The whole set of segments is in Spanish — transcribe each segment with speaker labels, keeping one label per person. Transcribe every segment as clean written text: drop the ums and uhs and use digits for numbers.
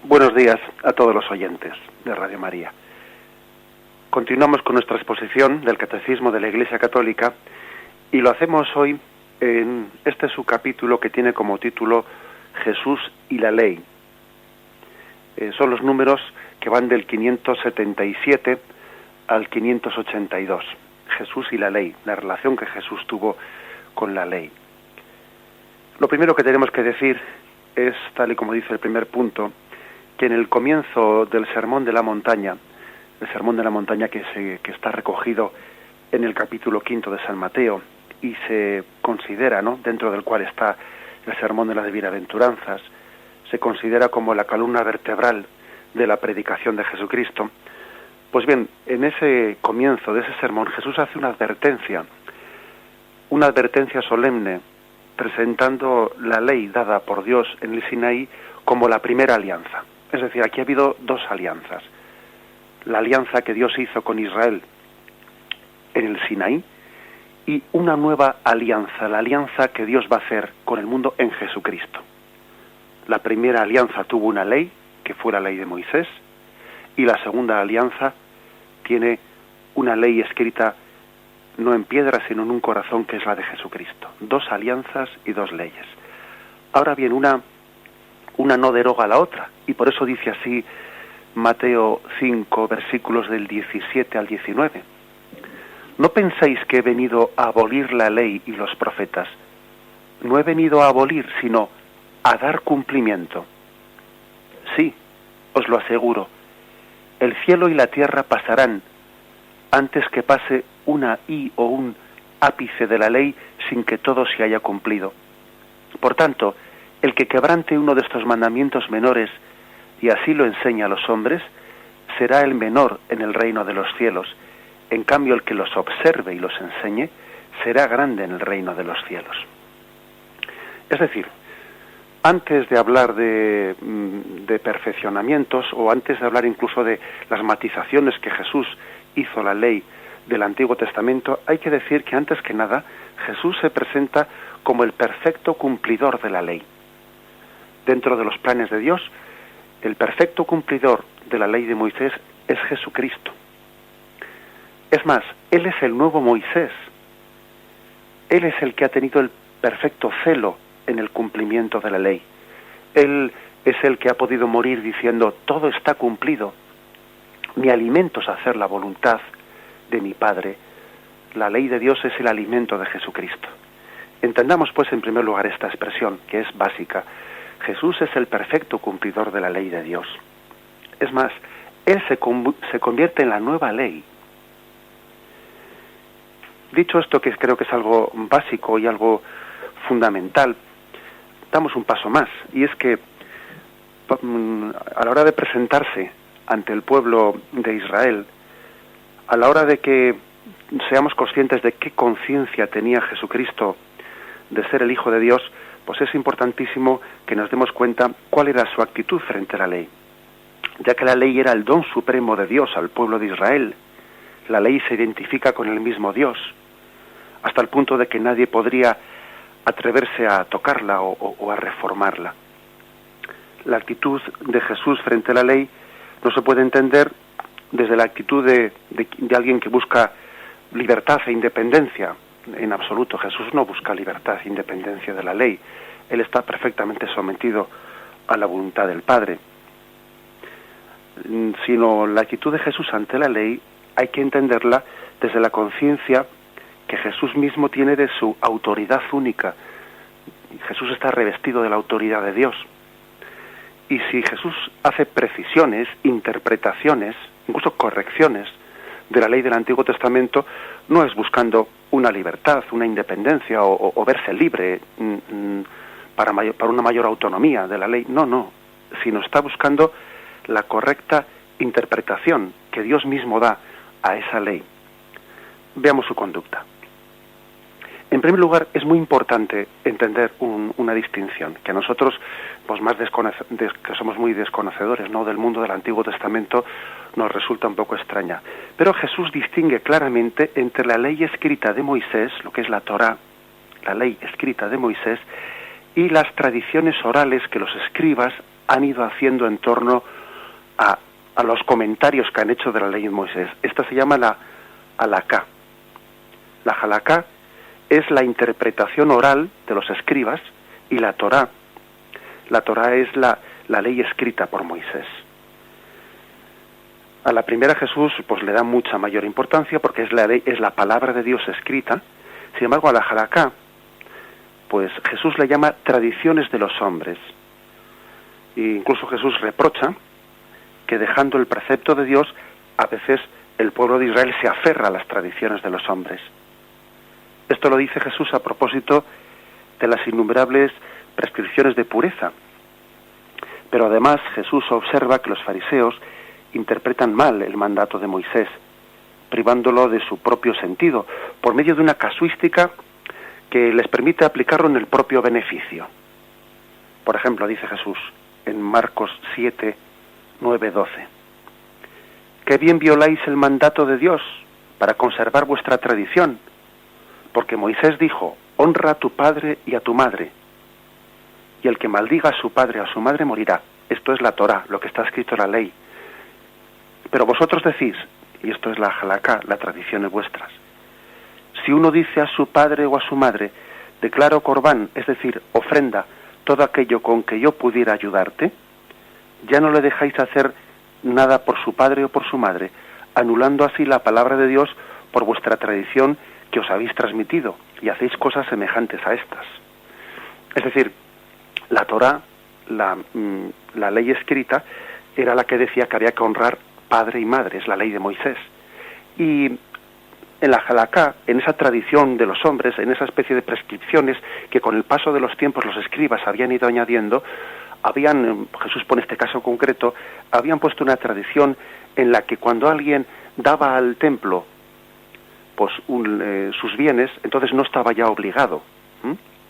Speaker 1: Buenos días a todos los oyentes de Radio María. Continuamos con nuestra exposición del Catecismo de la Iglesia Católica y lo hacemos hoy en este subcapítulo que tiene como título Jesús y la Ley. Son los números que van del 577 al 582. Jesús y la Ley, la relación que Jesús tuvo con la Ley. Lo primero que tenemos que decir es, tal y como dice el primer punto, que en el comienzo del Sermón de la Montaña, el Sermón de la Montaña que está recogido en el capítulo 5 de San Mateo y se considera, ¿no?, dentro del cual está el Sermón de las Bienaventuranzas, se considera como la columna vertebral de la predicación de Jesucristo. Pues bien, en ese comienzo de ese sermón Jesús hace una advertencia solemne, presentando la ley dada por Dios en el Sinaí como la primera alianza. Es decir, aquí ha habido dos alianzas. La alianza que Dios hizo con Israel en el Sinaí y una nueva alianza, la alianza que Dios va a hacer con el mundo en Jesucristo. La primera alianza tuvo una ley, que fue la ley de Moisés, y la segunda alianza tiene una ley escrita no en piedra, sino en un corazón, que es la de Jesucristo. Dos alianzas y dos leyes. Ahora bien, una no deroga a la otra, y por eso dice así Mateo 5, versículos del 17 al 19. No penséis que he venido a abolir la ley y los profetas. No he venido a abolir, sino a dar cumplimiento. Sí, os lo aseguro, el cielo y la tierra pasarán antes que pase una i o un ápice de la ley sin que todo se haya cumplido. Por tanto, el que quebrante uno de estos mandamientos menores y así lo enseña a los hombres, será el menor en el reino de los cielos. En cambio, el que los observe y los enseñe, será grande en el reino de los cielos. Es decir, antes de hablar de perfeccionamientos, o antes de hablar incluso de las matizaciones que Jesús hizo a la ley del Antiguo Testamento, hay que decir que antes que nada, Jesús se presenta como el perfecto cumplidor de la ley. Dentro de los planes de Dios, el perfecto cumplidor de la ley de Moisés es Jesucristo. Es más, Él es el nuevo Moisés. Él es el que ha tenido el perfecto celo en el cumplimiento de la ley. Él es el que ha podido morir diciendo, todo está cumplido. Mi alimento es hacer la voluntad de mi Padre. La ley de Dios es el alimento de Jesucristo. Entendamos pues en primer lugar esta expresión, que es básica. Jesús es el perfecto cumplidor de la ley de Dios. Es más, Él se convierte en la nueva ley. Dicho esto, que creo que es algo básico y algo fundamental, damos un paso más, y es que a la hora de presentarse ante el pueblo de Israel, a la hora de que seamos conscientes de qué conciencia tenía Jesucristo de ser el Hijo de Dios, pues es importantísimo que nos demos cuenta cuál era su actitud frente a la ley. Ya que la ley era el don supremo de Dios al pueblo de Israel, la ley se identifica con el mismo Dios, hasta el punto de que nadie podría atreverse a tocarla o a reformarla. La actitud de Jesús frente a la ley no se puede entender desde la actitud de alguien que busca libertad e independencia. En absoluto, Jesús no busca libertad e independencia de la ley. Él está perfectamente sometido a la voluntad del Padre. Sino la actitud de Jesús ante la ley hay que entenderla desde la conciencia que Jesús mismo tiene de su autoridad única. Jesús está revestido de la autoridad de Dios. Y si Jesús hace precisiones, interpretaciones, incluso correcciones de la ley del Antiguo Testamento, no es buscando una libertad, una independencia o verse libre para una mayor autonomía de la ley. No, sino está buscando la correcta interpretación que Dios mismo da a esa ley. Veamos su conducta. En primer lugar, es muy importante entender una distinción, que a nosotros, pues que somos muy desconocedores, ¿no?, del mundo del Antiguo Testamento, nos resulta un poco extraña. Pero Jesús distingue claramente entre la ley escrita de Moisés, lo que es la Torá, la ley escrita de Moisés, y las tradiciones orales que los escribas han ido haciendo en torno a los comentarios que han hecho de la ley de Moisés. Esta se llama la halaká. La halaká es la interpretación oral de los escribas, y la Torá. La Torá es la ley escrita por Moisés. A la primera Jesús pues le da mucha mayor importancia porque es la ley, es la palabra de Dios escrita. Sin embargo, a la halaká, pues Jesús le llama tradiciones de los hombres. E incluso Jesús reprocha que dejando el precepto de Dios, a veces el pueblo de Israel se aferra a las tradiciones de los hombres. Esto lo dice Jesús a propósito de las innumerables prescripciones de pureza. Pero además Jesús observa que los fariseos interpretan mal el mandato de Moisés, privándolo de su propio sentido, por medio de una casuística que les permite aplicarlo en el propio beneficio. Por ejemplo, dice Jesús en Marcos 7, 9, 12. «Qué bien violáis el mandato de Dios para conservar vuestra tradición, porque Moisés dijo, honra a tu padre y a tu madre, y el que maldiga a su padre o a su madre morirá». Esto es la Torá, lo que está escrito en la ley. Pero vosotros decís, y esto es la halaká, las tradiciones vuestras, si uno dice a su padre o a su madre, declaro corbán, es decir, ofrenda, todo aquello con que yo pudiera ayudarte, ya no le dejáis hacer nada por su padre o por su madre, anulando así la palabra de Dios por vuestra tradición que os habéis transmitido, y hacéis cosas semejantes a estas. Es decir, la Torá, la ley escrita, era la que decía que había que honrar padre y madre, es la ley de Moisés. Y en la halaká, en esa tradición de los hombres, en esa especie de prescripciones que con el paso de los tiempos los escribas habían ido añadiendo, Jesús pone este caso concreto, habían puesto una tradición en la que cuando alguien daba al templo pues sus bienes, entonces no estaba ya obligado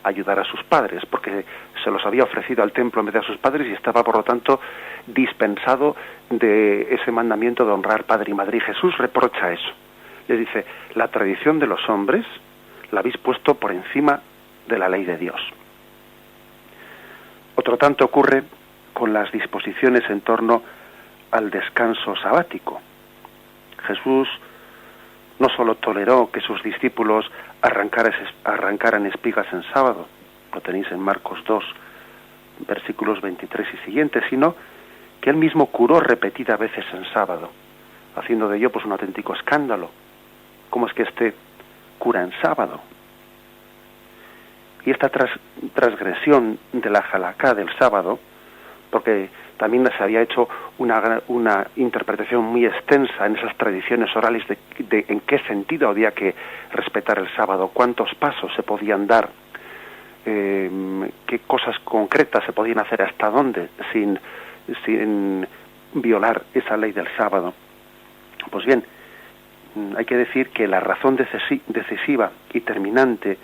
Speaker 1: a ayudar a sus padres, porque se los había ofrecido al templo en vez de a sus padres y estaba por lo tanto dispensado de ese mandamiento de honrar padre y madre. Y Jesús reprocha eso. Le dice, la tradición de los hombres la habéis puesto por encima de la ley de Dios. Otro tanto ocurre con las disposiciones en torno al descanso sabático. Jesús no solo toleró que sus discípulos arrancaran espigas en sábado, lo tenéis en Marcos 2, versículos 23 y siguientes, sino que él mismo curó repetidas veces en sábado, haciendo de ello pues un auténtico escándalo. ¿Cómo es que este cura en sábado? Y esta transgresión de la halaká del sábado, porque también se había hecho una interpretación muy extensa en esas tradiciones orales de en qué sentido había que respetar el sábado, cuántos pasos se podían dar, qué cosas concretas se podían hacer, hasta dónde, sin violar esa ley del sábado. Pues bien, hay que decir que la razón decisiva y terminante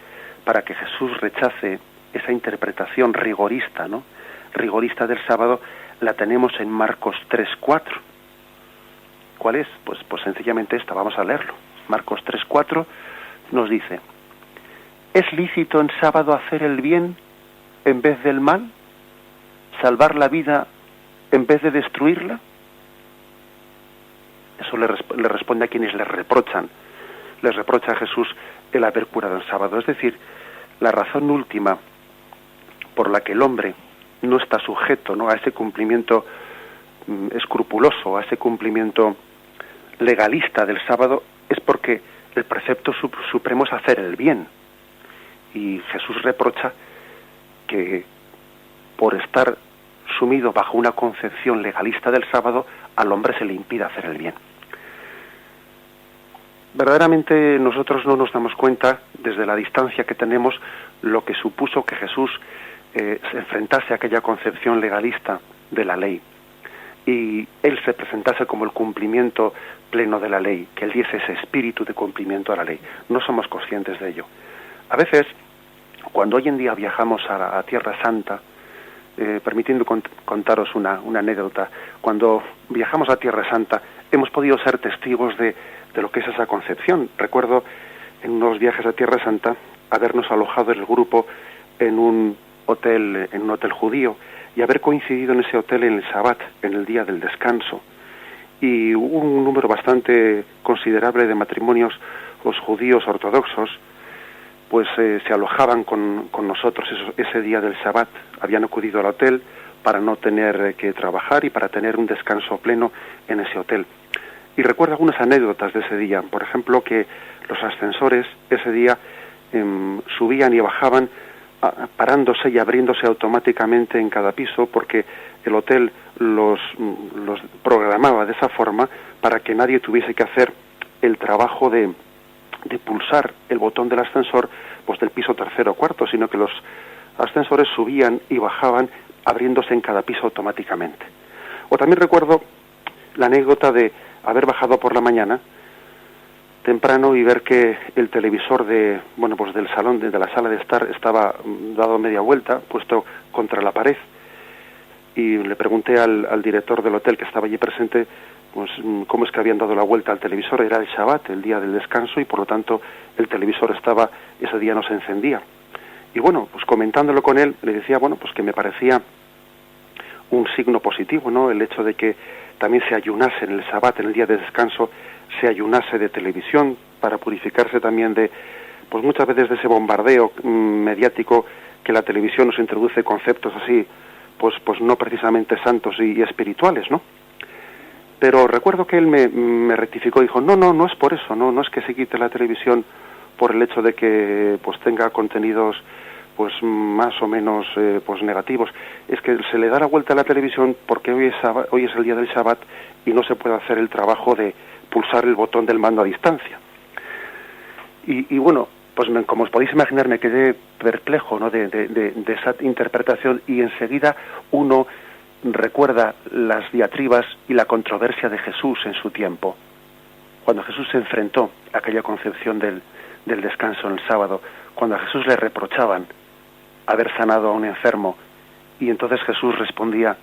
Speaker 1: para que Jesús rechace esa interpretación rigorista, ¿no?, rigorista del sábado, la tenemos en Marcos 3:4. ¿Cuál es? Pues sencillamente esta, vamos a leerlo. Marcos 3:4 nos dice: ¿es lícito en sábado hacer el bien en vez del mal? ¿Salvar la vida en vez de destruirla? Eso le responde a quienes le reprochan. Les reprocha a Jesús el haber curado el sábado. Es decir, la razón última por la que el hombre no está sujeto, ¿no?, a ese cumplimiento escrupuloso, a ese cumplimiento legalista del sábado, es porque el precepto supremo es hacer el bien. Y Jesús reprocha que por estar sumido bajo una concepción legalista del sábado, al hombre se le impide hacer el bien. Verdaderamente nosotros no nos damos cuenta, desde la distancia que tenemos, lo que supuso que Jesús se enfrentase a aquella concepción legalista de la ley y él se presentase como el cumplimiento pleno de la ley, que él diese ese espíritu de cumplimiento a la ley. No somos conscientes de ello. A veces, cuando hoy en día viajamos a Tierra Santa, permitiendo contaros una anécdota, cuando viajamos a Tierra Santa hemos podido ser testigos de lo que es esa concepción. Recuerdo en unos viajes a Tierra Santa habernos alojado en el grupo en un hotel judío, y haber coincidido en ese hotel en el Shabbat, en el día del descanso. Y hubo un número bastante considerable de matrimonios, los judíos ortodoxos, pues se alojaban con nosotros ese día del Shabbat. Habían acudido al hotel para no tener que trabajar y para tener un descanso pleno en ese hotel. Y recuerdo algunas anécdotas de ese día. Por ejemplo, que los ascensores ese día subían y bajaban parándose y abriéndose automáticamente en cada piso, porque el hotel los programaba de esa forma para que nadie tuviese que hacer el trabajo de pulsar el botón del ascensor pues del piso tercero o cuarto, sino que los ascensores subían y bajaban abriéndose en cada piso automáticamente. O también recuerdo la anécdota de haber bajado por la mañana temprano y ver que el televisor del salón, de la sala de estar, estaba dado media vuelta, puesto contra la pared, y le pregunté al director del hotel que estaba allí presente, pues cómo es que habían dado la vuelta al televisor. Era el Shabbat, el día del descanso, y por lo tanto el televisor ese día no se encendía. Y bueno, pues comentándolo con él, le decía, bueno, pues que me parecía un signo positivo, ¿no? El hecho de que también se ayunase en el Shabbat, en el día de descanso, se ayunase de televisión para purificarse también de, pues muchas veces de ese bombardeo mediático que la televisión nos introduce conceptos así, pues no precisamente santos y espirituales, ¿no? Pero recuerdo que él me rectificó y dijo, no es por eso, no es que se quite la televisión por el hecho de que pues tenga contenidos pues más o menos pues negativos. Es que se le da la vuelta a la televisión porque hoy es el día del Shabbat y no se puede hacer el trabajo de pulsar el botón del mando a distancia. Y bueno, pues como os podéis imaginar, me quedé perplejo, ¿no?, de esa interpretación, y enseguida uno recuerda las diatribas y la controversia de Jesús en su tiempo. Cuando Jesús se enfrentó a aquella concepción del descanso en el sábado, cuando a Jesús le reprochaban haber sanado a un enfermo, y entonces Jesús respondía,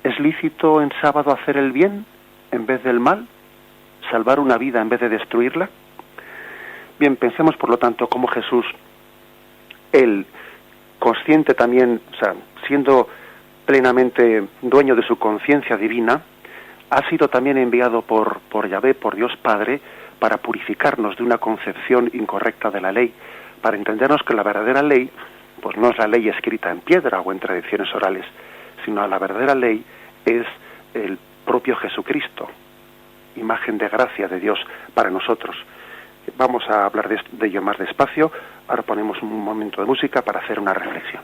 Speaker 1: ¿es lícito en sábado hacer el bien en vez del mal? ¿Salvar una vida en vez de destruirla? Bien, pensemos por lo tanto cómo Jesús, él, consciente también, o sea, siendo plenamente dueño de su conciencia divina, ha sido también enviado por Yahvé, por Dios Padre, para purificarnos de una concepción incorrecta de la ley, para entendernos que la verdadera ley, pues no es la ley escrita en piedra o en tradiciones orales, sino la verdadera ley es el propio Jesucristo, imagen de gracia de Dios para nosotros. Vamos a hablar de ello más despacio. Ahora ponemos un momento de música para hacer una reflexión.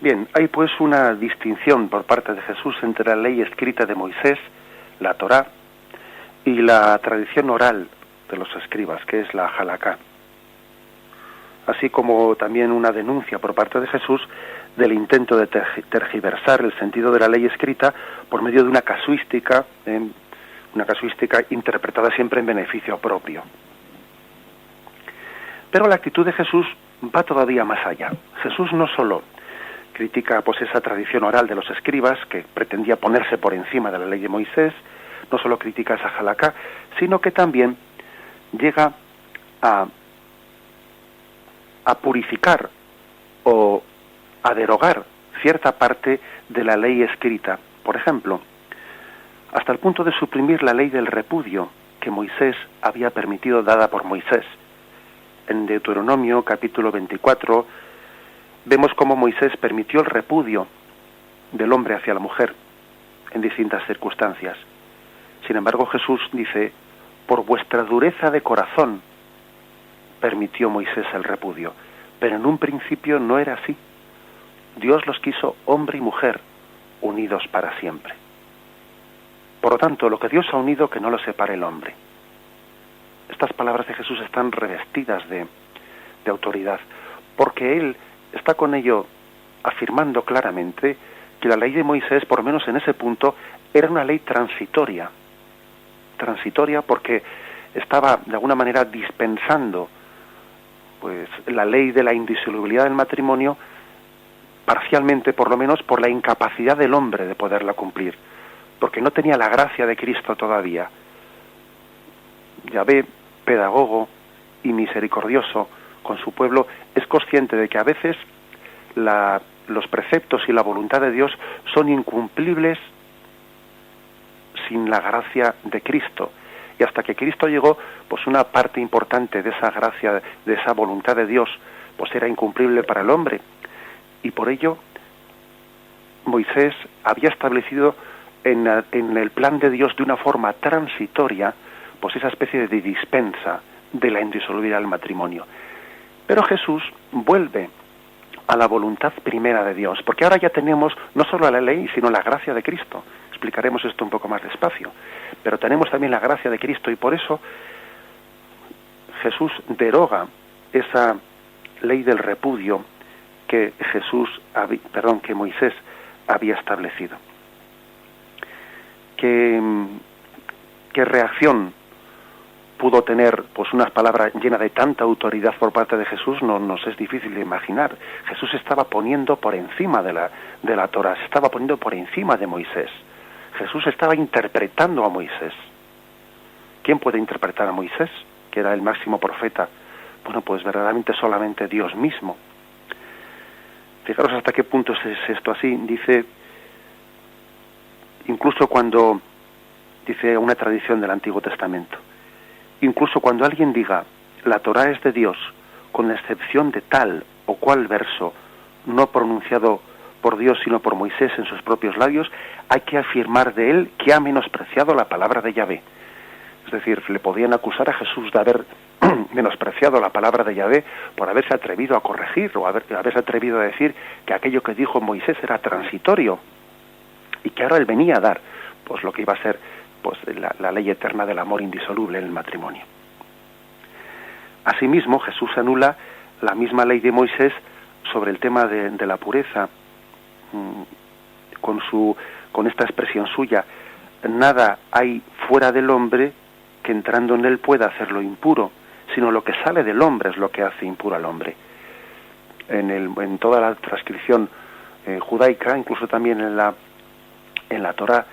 Speaker 1: Bien, hay pues una distinción por parte de Jesús entre la ley escrita de Moisés, la Torá, y la tradición oral de los escribas, que es la Halaká. Así como también una denuncia por parte de Jesús del intento de tergiversar el sentido de la ley escrita por medio de una casuística una casuística interpretada siempre en beneficio propio. Pero la actitud de Jesús va todavía más allá. Jesús no solo critica pues esa tradición oral de los escribas que pretendía ponerse por encima de la ley de Moisés, no solo critica esa halaká, sino que también llega a purificar o a derogar cierta parte de la ley escrita. Por ejemplo, hasta el punto de suprimir la ley del repudio que Moisés había permitido, dada por Moisés. En Deuteronomio capítulo 24 vemos cómo Moisés permitió el repudio del hombre hacia la mujer en distintas circunstancias. Sin embargo, Jesús dice, por vuestra dureza de corazón permitió Moisés el repudio, pero en un principio no era así. Dios los quiso hombre y mujer, unidos para siempre. Por lo tanto, lo que Dios ha unido, que no lo separe el hombre. Estas palabras de Jesús están revestidas de autoridad, porque Él está con ello afirmando claramente que la ley de Moisés, por lo menos en ese punto, era una ley transitoria. Transitoria porque estaba, de alguna manera, dispensando pues la ley de la indisolubilidad del matrimonio, parcialmente, por lo menos, por la incapacidad del hombre de poderla cumplir, porque no tenía la gracia de Cristo todavía. Yahvé, pedagogo y misericordioso con su pueblo, es consciente de que a veces los preceptos y la voluntad de Dios son incumplibles sin la gracia de Cristo. Y hasta que Cristo llegó, pues una parte importante de esa gracia, de esa voluntad de Dios, pues era incumplible para el hombre. Y por ello, Moisés había establecido en el plan de Dios de una forma transitoria, pues esa especie de dispensa de la indisolubilidad del matrimonio. Pero Jesús vuelve a la voluntad primera de Dios, porque ahora ya tenemos no solo la ley, sino la gracia de Cristo. Explicaremos esto un poco más despacio, pero tenemos también la gracia de Cristo, y por eso Jesús deroga esa ley del repudio que que Moisés había establecido. ¿Qué reacción pudo tener pues unas palabras llenas de tanta autoridad por parte de Jesús? No nos es difícil de imaginar. Jesús se estaba poniendo por encima de la Torá, se estaba poniendo por encima de Moisés. Jesús estaba interpretando a Moisés. ¿Quién puede interpretar a Moisés, que era el máximo profeta? Bueno, pues verdaderamente solamente Dios mismo. Fijaros hasta qué punto es esto así. Dice, incluso cuando, dice una tradición del Antiguo Testamento, incluso cuando alguien diga, la Torá es de Dios, con la excepción de tal o cual verso, no pronunciado por Dios sino por Moisés en sus propios labios, hay que afirmar de él que ha menospreciado la palabra de Yahvé. Es decir, le podían acusar a Jesús de haber menospreciado la palabra de Yahvé por haberse atrevido a corregir o haberse atrevido a decir que aquello que dijo Moisés era transitorio y que ahora él venía a dar pues lo que iba a ser pues la ley eterna del amor indisoluble en el matrimonio. Asimismo, Jesús anula la misma ley de Moisés sobre el tema de la pureza, con esta expresión suya: nada hay fuera del hombre que entrando en él pueda hacerlo impuro, sino lo que sale del hombre es lo que hace impuro al hombre. En toda la transcripción judaica, incluso también en la Torá,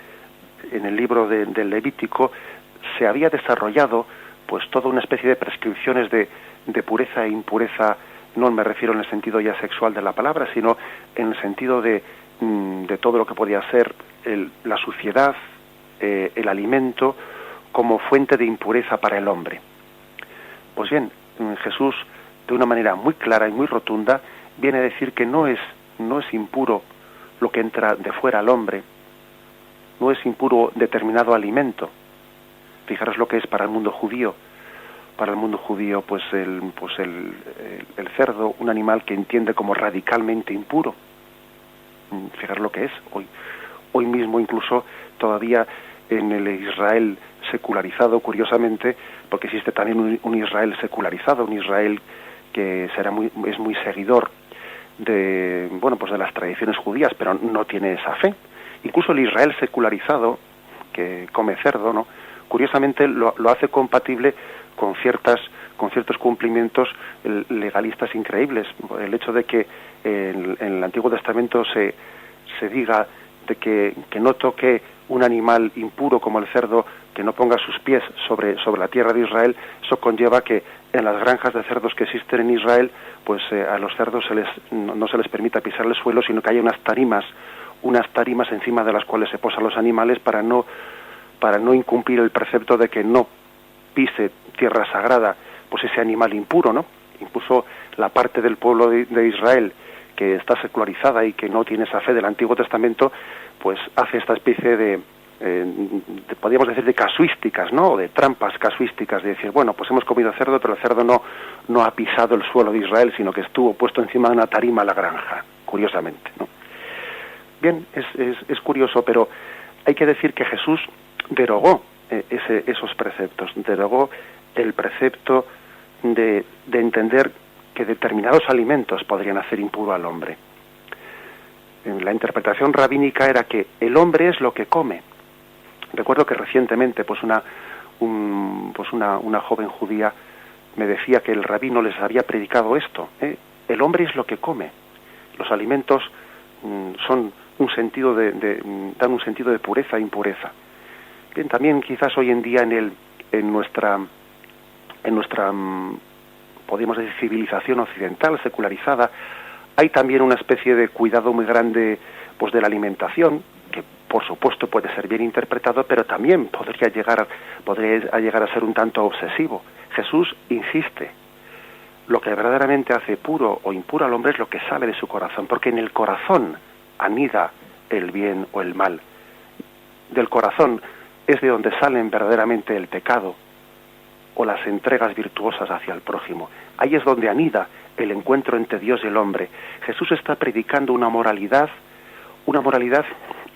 Speaker 1: en el libro del Levítico, se había desarrollado pues toda una especie de prescripciones de pureza e impureza. No me refiero en el sentido ya sexual de la palabra, sino en el sentido de todo lo que podía ser la suciedad, el alimento, como fuente de impureza para el hombre. Pues bien, Jesús, de una manera muy clara y muy rotunda, viene a decir que no es impuro lo que entra de fuera al hombre, no es impuro determinado alimento. Fijaros lo que es para el mundo judío. Para el mundo judío, pues el cerdo, un animal que entiende como radicalmente impuro. Fijaros lo que es. Hoy mismo incluso todavía en el Israel secularizado, curiosamente, porque existe también un Israel secularizado, un Israel que es muy seguidor de las tradiciones judías, pero no tiene esa fe. Incluso el Israel secularizado, que come cerdo, ¿no?, curiosamente lo hace compatible con ciertos cumplimientos legalistas increíbles. El hecho de que en el Antiguo Testamento se diga de que no toque un animal impuro como el cerdo, que no ponga sus pies sobre la tierra de Israel, eso conlleva que en las granjas de cerdos que existen en Israel, pues a los cerdos no se les permita pisar el suelo, sino que haya unas tarimas encima de las cuales se posan los animales para no incumplir el precepto de que no pise tierra sagrada pues ese animal impuro, ¿no? Incluso la parte del pueblo de Israel que está secularizada y que no tiene esa fe del Antiguo Testamento, pues hace esta especie de podríamos decir de casuísticas, ¿no? O de trampas casuísticas, de decir, bueno, pues hemos comido cerdo, pero el cerdo no ha pisado el suelo de Israel, sino que estuvo puesto encima de una tarima a la granja, curiosamente, ¿no? Bien, es curioso, pero hay que decir que Jesús derogó esos preceptos, derogó el precepto de entender que determinados alimentos podrían hacer impuro al hombre. La interpretación rabínica era que el hombre es lo que come. Recuerdo que recientemente pues una joven judía me decía que el rabino les había predicado esto, el hombre es lo que come. Los alimentos son dan un sentido de pureza e impureza. Bien, también quizás hoy en día en nuestra podríamos decir civilización occidental secularizada, hay también una especie de cuidado muy grande pues de la alimentación, que por supuesto puede ser bien interpretado, pero también podría llegar a ser un tanto obsesivo. Jesús insiste, lo que verdaderamente hace puro o impuro al hombre es lo que sale de su corazón, porque en el corazón anida el bien o el mal. Del corazón es de donde salen verdaderamente el pecado o las entregas virtuosas hacia el prójimo. Ahí es donde anida el encuentro entre Dios y el hombre. Jesús está predicando una moralidad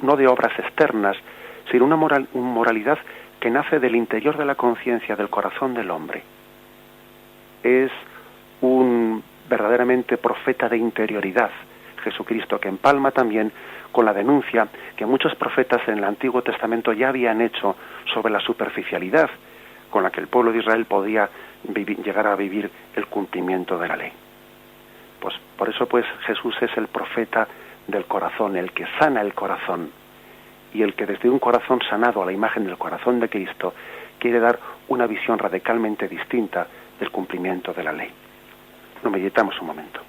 Speaker 1: no de obras externas, sino una moralidad que nace del interior de la conciencia, del corazón del hombre. Es un verdaderamente profeta de interioridad, Jesucristo, que empalma también con la denuncia que muchos profetas en el Antiguo Testamento ya habían hecho sobre la superficialidad con la que el pueblo de Israel podía llegar a vivir el cumplimiento de la ley. Pues por eso pues Jesús es el profeta del corazón, el que sana el corazón, y el que desde un corazón sanado a la imagen del corazón de Cristo quiere dar una visión radicalmente distinta del cumplimiento de la ley. Lo meditamos un momento.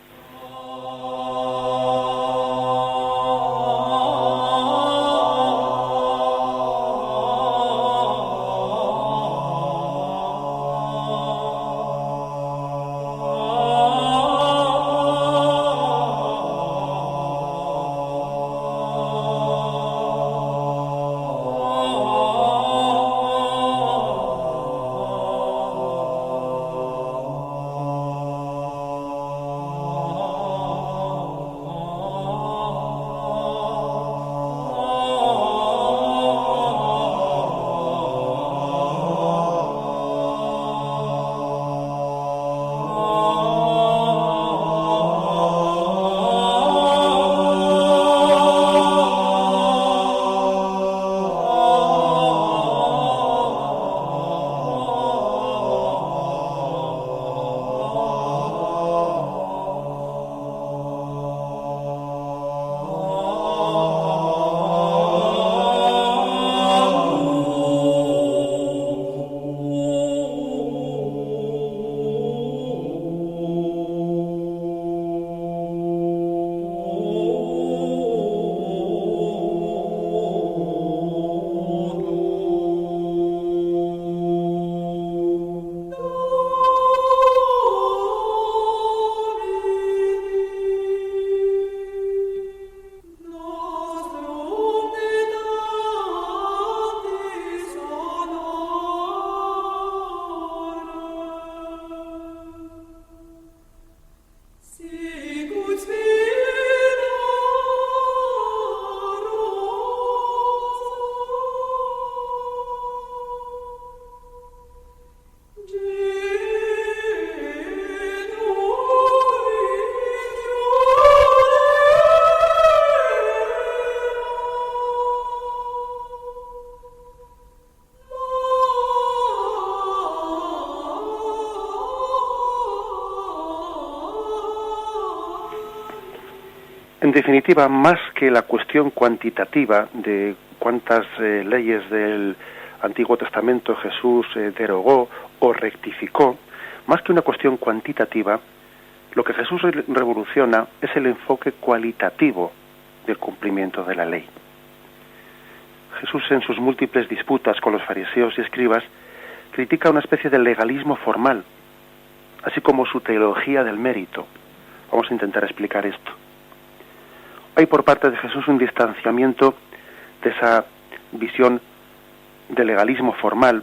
Speaker 1: En definitiva, más que la cuestión cuantitativa de cuántas leyes del Antiguo Testamento Jesús derogó o rectificó, más que una cuestión cuantitativa, lo que Jesús revoluciona es el enfoque cualitativo del cumplimiento de la ley. Jesús, en sus múltiples disputas con los fariseos y escribas, critica una especie de legalismo formal, así como su teología del mérito. Vamos a intentar explicar esto. Hay por parte de Jesús un distanciamiento de esa visión de legalismo formal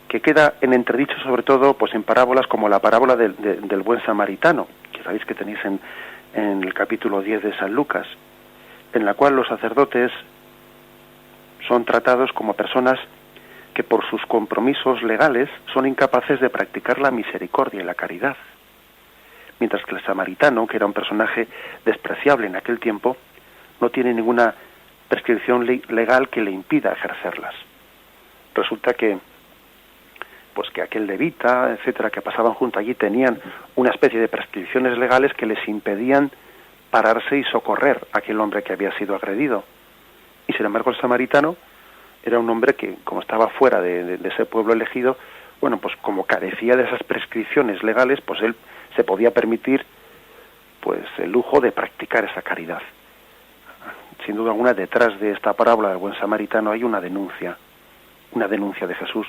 Speaker 1: que queda en entredicho sobre todo pues en parábolas como la parábola del buen samaritano, que sabéis que tenéis en el capítulo 10 de San Lucas, en la cual los sacerdotes son tratados como personas que por sus compromisos legales son incapaces de practicar la misericordia y la caridad. Mientras que el samaritano, que era un personaje despreciable en aquel tiempo, no tiene ninguna prescripción legal que le impida ejercerlas. Resulta que aquel levita, etcétera, que pasaban junto allí, tenían una especie de prescripciones legales que les impedían pararse y socorrer a aquel hombre que había sido agredido. Y sin embargo el samaritano era un hombre que, como estaba fuera de ese pueblo elegido, bueno, pues como carecía de esas prescripciones legales, pues él se podía permitir pues el lujo de practicar esa caridad. Sin duda alguna, detrás de esta parábola del buen samaritano hay una denuncia de Jesús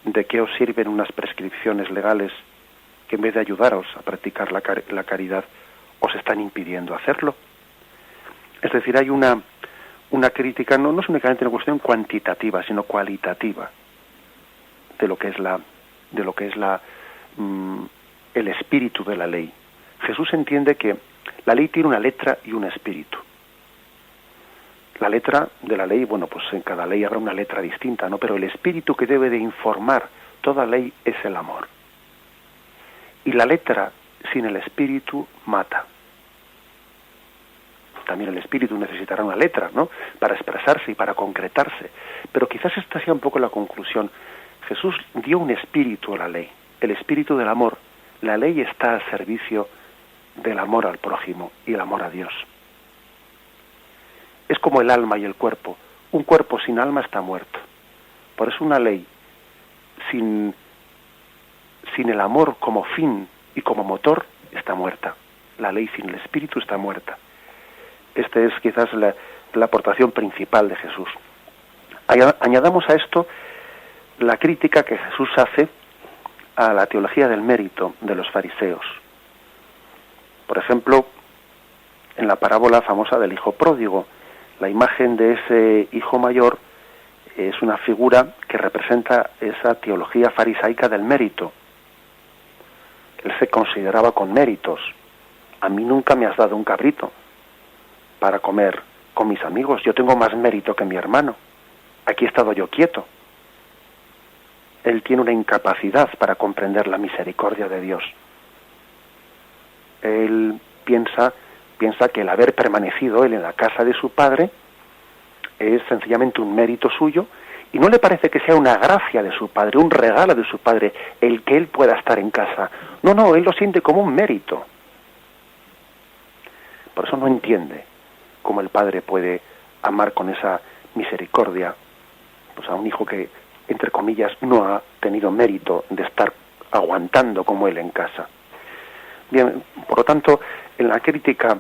Speaker 1: de qué os sirven unas prescripciones legales que en vez de ayudaros a practicar la caridad os están impidiendo hacerlo. Es decir, hay una crítica, no es únicamente una cuestión cuantitativa, sino cualitativa de lo que es el espíritu de la ley. Jesús entiende que la ley tiene una letra y un espíritu. La letra de la ley, bueno, pues en cada ley habrá una letra distinta, ¿no? Pero el espíritu que debe de informar toda ley es el amor. Y la letra sin el espíritu mata. También el espíritu necesitará una letra, ¿no?, para expresarse y para concretarse. Pero quizás esta sea un poco la conclusión. Jesús dio un espíritu a la ley, el espíritu del amor. La ley está al servicio del amor al prójimo y el amor a Dios. Es como el alma y el cuerpo. Un cuerpo sin alma está muerto. Por eso una ley sin el amor como fin y como motor está muerta. La ley sin el espíritu está muerta. Esta es quizás la aportación principal de Jesús. Añadamos a esto la crítica que Jesús hace a la teología del mérito de los fariseos. Por ejemplo, en la parábola famosa del hijo pródigo, la imagen de ese hijo mayor es una figura que representa esa teología farisaica del mérito. Él se consideraba con méritos. A mí nunca me has dado un cabrito para comer con mis amigos. Yo tengo más mérito que mi hermano. Aquí he estado yo quieto. Él tiene una incapacidad para comprender la misericordia de Dios. Él piensa que el haber permanecido él en la casa de su padre es sencillamente un mérito suyo, y no le parece que sea una gracia de su padre, un regalo de su padre, el que él pueda estar en casa. No, él lo siente como un mérito. Por eso no entiende cómo el padre puede amar con esa misericordia pues a un hijo que, entre comillas, no ha tenido mérito de estar aguantando como él en casa. Bien, por lo tanto, en la crítica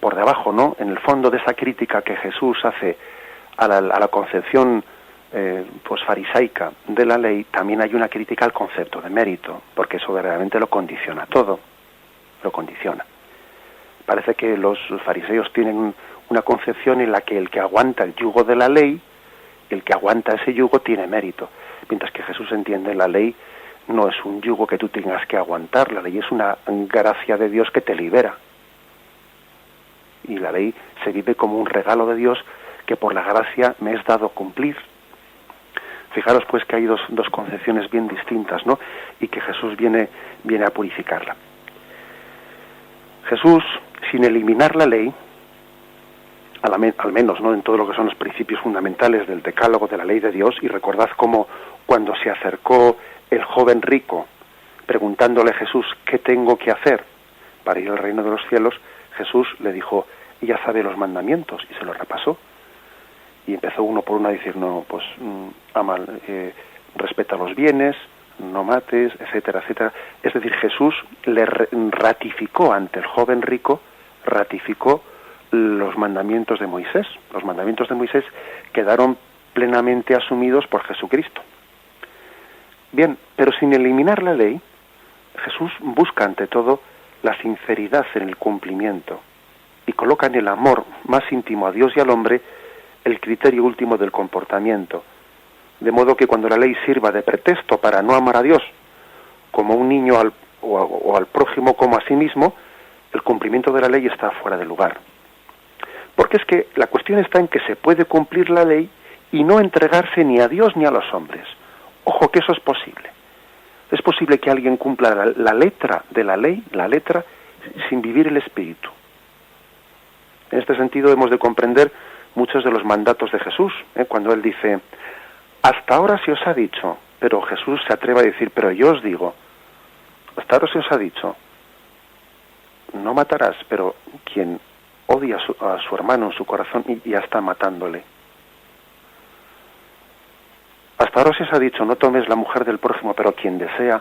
Speaker 1: por debajo, ¿no?, en el fondo de esa crítica que Jesús hace a la concepción pues farisaica de la ley, también hay una crítica al concepto de mérito, porque eso verdaderamente lo condiciona todo, lo condiciona. Parece que los fariseos tienen una concepción en la que el que aguanta el yugo de la ley, el que aguanta ese yugo tiene mérito, mientras que Jesús entiende la ley no es un yugo que tú tengas que aguantar, la ley es una gracia de Dios que te libera. Y la ley se vive como un regalo de Dios que por la gracia me es dado cumplir. Fijaros pues que hay dos concepciones bien distintas, ¿no?, y que Jesús viene a purificarla. Jesús, sin eliminar la ley, al menos, ¿no?, en todo lo que son los principios fundamentales del decálogo de la ley de Dios, y recordad cómo cuando se acercó el joven rico preguntándole a Jesús ¿qué tengo que hacer para ir al reino de los cielos, Jesús le dijo, ya sabe los mandamientos, y se los repasó. Y empezó uno por uno a decir, no, pues respeta los bienes, no mates, etcétera, etcétera. Es decir, Jesús le ratificó ante el joven rico, ratificó los mandamientos de Moisés. Los mandamientos de Moisés quedaron plenamente asumidos por Jesucristo. Bien, pero sin eliminar la ley, Jesús busca ante todo la sinceridad en el cumplimiento y coloca en el amor más íntimo a Dios y al hombre el criterio último del comportamiento. De modo que cuando la ley sirva de pretexto para no amar a Dios como un niño o al prójimo como a sí mismo, el cumplimiento de la ley está fuera de lugar. Porque es que la cuestión está en que se puede cumplir la ley y no entregarse ni a Dios ni a los hombres. Ojo, que eso es posible. Es posible que alguien cumpla la letra de la ley, la letra, sin vivir el espíritu. En este sentido hemos de comprender muchos de los mandatos de Jesús, cuando él dice, hasta ahora se os ha dicho, pero Jesús se atreve a decir, pero yo os digo, hasta ahora se os ha dicho, no matarás, pero quien odia a su hermano en su corazón y ya está matándole. Hasta ahora se os ha dicho, no tomes la mujer del prójimo, pero quien desea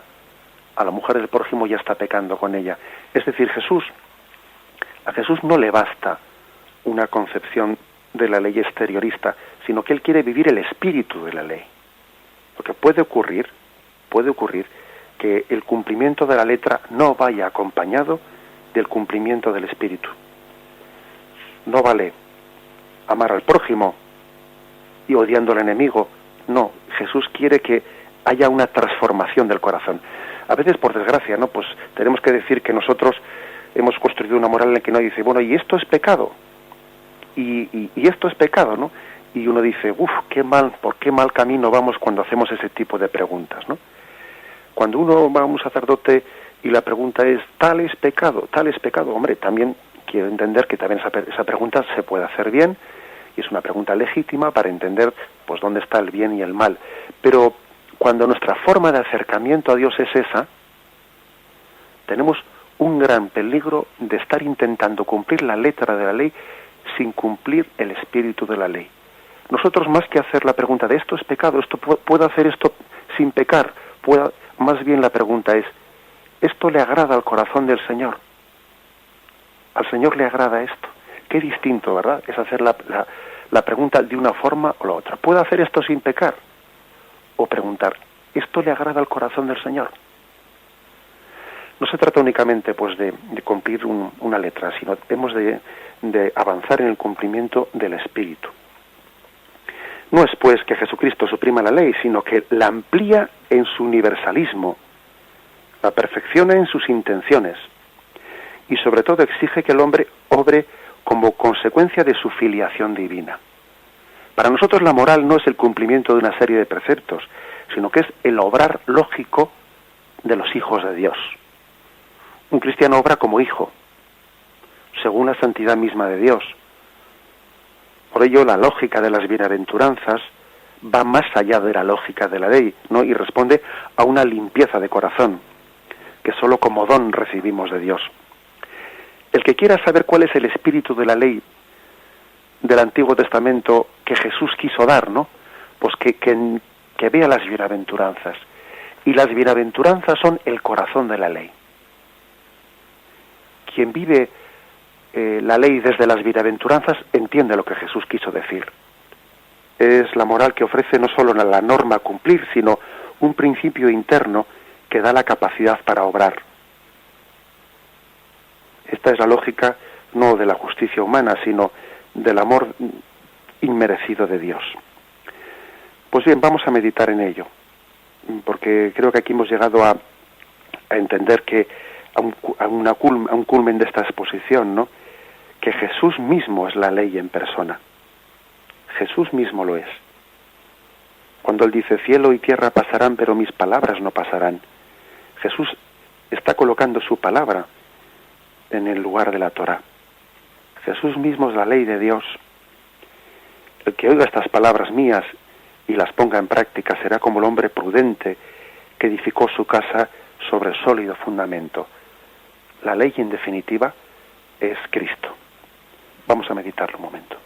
Speaker 1: a la mujer del prójimo ya está pecando con ella. Es decir, a Jesús no le basta una concepción de la ley exteriorista, sino que él quiere vivir el espíritu de la ley. Porque puede ocurrir que el cumplimiento de la letra no vaya acompañado del cumplimiento del espíritu. No vale amar al prójimo y odiando al enemigo. No, Jesús quiere que haya una transformación del corazón. A veces, por desgracia, ¿no? Pues tenemos que decir que nosotros hemos construido una moral en la que uno dice, bueno, y esto es pecado. Y esto es pecado, ¿no? Y uno dice, qué mal, por qué mal camino vamos cuando hacemos ese tipo de preguntas, ¿no? Cuando uno va a un sacerdote y la pregunta es, tal es pecado, hombre, también quiero entender que también esa pregunta se puede hacer bien, y es una pregunta legítima para entender, pues, dónde está el bien y el mal. Pero cuando nuestra forma de acercamiento a Dios es esa, tenemos un gran peligro de estar intentando cumplir la letra de la ley sin cumplir el espíritu de la ley. Nosotros, más que hacer la pregunta de esto es pecado, ¿puedo hacer esto sin pecar? Más bien la pregunta es, ¿esto le agrada al corazón del Señor? ¿Al Señor le agrada esto? Qué distinto, ¿verdad? Es hacer la pregunta de una forma o la otra. ¿Puedo hacer esto sin pecar? O preguntar, ¿esto le agrada al corazón del Señor? No se trata únicamente, pues, de cumplir una letra, sino hemos de avanzar en el cumplimiento del Espíritu. No es, pues, que Jesucristo suprima la ley, sino que la amplía en su universalismo, la perfecciona en sus intenciones y, sobre todo, exige que el hombre obre como consecuencia de su filiación divina. Para nosotros la moral no es el cumplimiento de una serie de preceptos, sino que es el obrar lógico de los hijos de Dios. Un cristiano obra como hijo, según la santidad misma de Dios. Por ello, la lógica de las bienaventuranzas va más allá de la lógica de la ley, ¿no? Y responde a una limpieza de corazón, que solo como don recibimos de Dios. El que quiera saber cuál es el espíritu de la ley del Antiguo Testamento que Jesús quiso dar, ¿no? Pues que vea las bienaventuranzas. Y las bienaventuranzas son el corazón de la ley. Quien vive la ley desde las bienaventuranzas entiende lo que Jesús quiso decir. Es la moral que ofrece no solo la norma a cumplir, sino un principio interno que da la capacidad para obrar. Esta es la lógica no de la justicia humana, sino del amor inmerecido de Dios. Pues bien, vamos a meditar en ello, porque creo que aquí hemos llegado a entender que a un culmen de esta exposición, ¿no? Que Jesús mismo es la ley en persona. Jesús mismo lo es. Cuando él dice, cielo y tierra pasarán, pero mis palabras no pasarán. Jesús está colocando su palabra en el lugar de la Torá. Jesús mismo es la ley de Dios. El que oiga estas palabras mías y las ponga en práctica será como el hombre prudente que edificó su casa sobre sólido fundamento. La ley, en definitiva, es Cristo. Vamos a meditarlo un momento.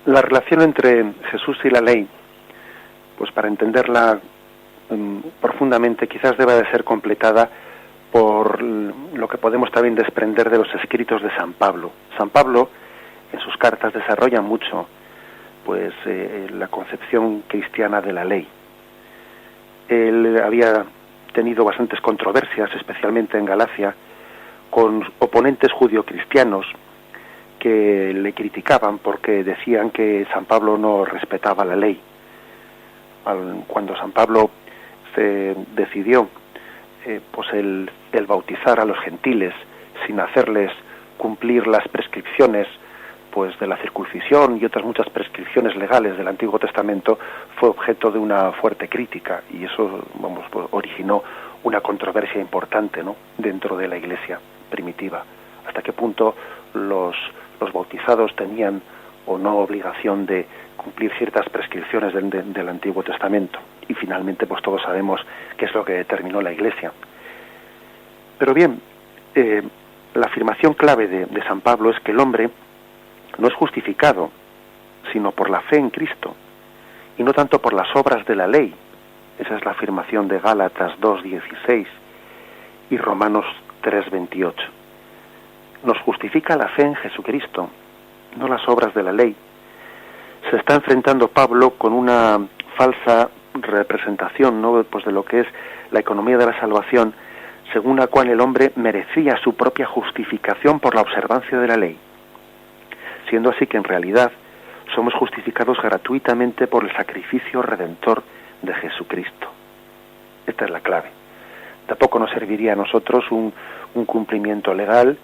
Speaker 1: La relación entre Jesús y la ley, pues para entenderla profundamente, quizás deba de ser completada por lo que podemos también desprender de los escritos de San Pablo. San Pablo, en sus cartas, desarrolla mucho pues la concepción cristiana de la ley. Él había tenido bastantes controversias, especialmente en Galacia, con oponentes judio-cristianos que le criticaban porque decían que San Pablo no respetaba la ley. Cuando San Pablo se decidió pues el bautizar a los gentiles sin hacerles cumplir las prescripciones pues de la circuncisión y otras muchas prescripciones legales del Antiguo Testamento, fue objeto de una fuerte crítica, y eso pues, originó una controversia importante, ¿no?, dentro de la Iglesia primitiva. Hasta qué punto los bautizados tenían o no obligación de cumplir ciertas prescripciones del Antiguo Testamento. Y finalmente pues todos sabemos qué es lo que determinó la Iglesia. Pero bien, la afirmación clave de San Pablo es que el hombre no es justificado sino por la fe en Cristo y no tanto por las obras de la ley. Esa es la afirmación de Gálatas 2:16 y Romanos 3:28. Nos justifica la fe en Jesucristo, no las obras de la ley. Se está enfrentando Pablo con una falsa representación, ¿no?, pues de lo que es la economía de la salvación, según la cual el hombre merecía su propia justificación por la observancia de la ley, siendo así que en realidad somos justificados gratuitamente por el sacrificio redentor de Jesucristo. Esta es la clave De poco nos serviría a nosotros un cumplimiento legal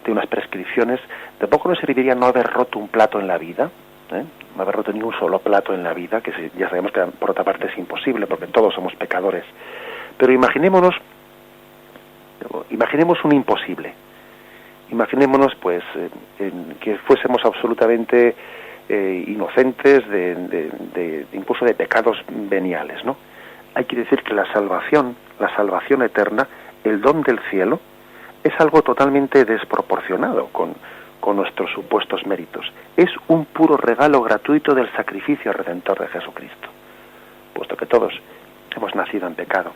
Speaker 1: de unas prescripciones, de poco nos serviría no haber roto un plato en la vida, no haber roto ni un solo plato en la vida, que ya sabemos que por otra parte es imposible porque todos somos pecadores. Pero imaginémonos un imposible. Imaginémonos pues que fuésemos absolutamente inocentes de incluso de pecados veniales, ¿no? Hay que decir que la salvación eterna, el don del cielo, es algo totalmente desproporcionado con nuestros supuestos méritos. Es un puro regalo gratuito del sacrificio redentor de Jesucristo, puesto que todos hemos nacido en pecado.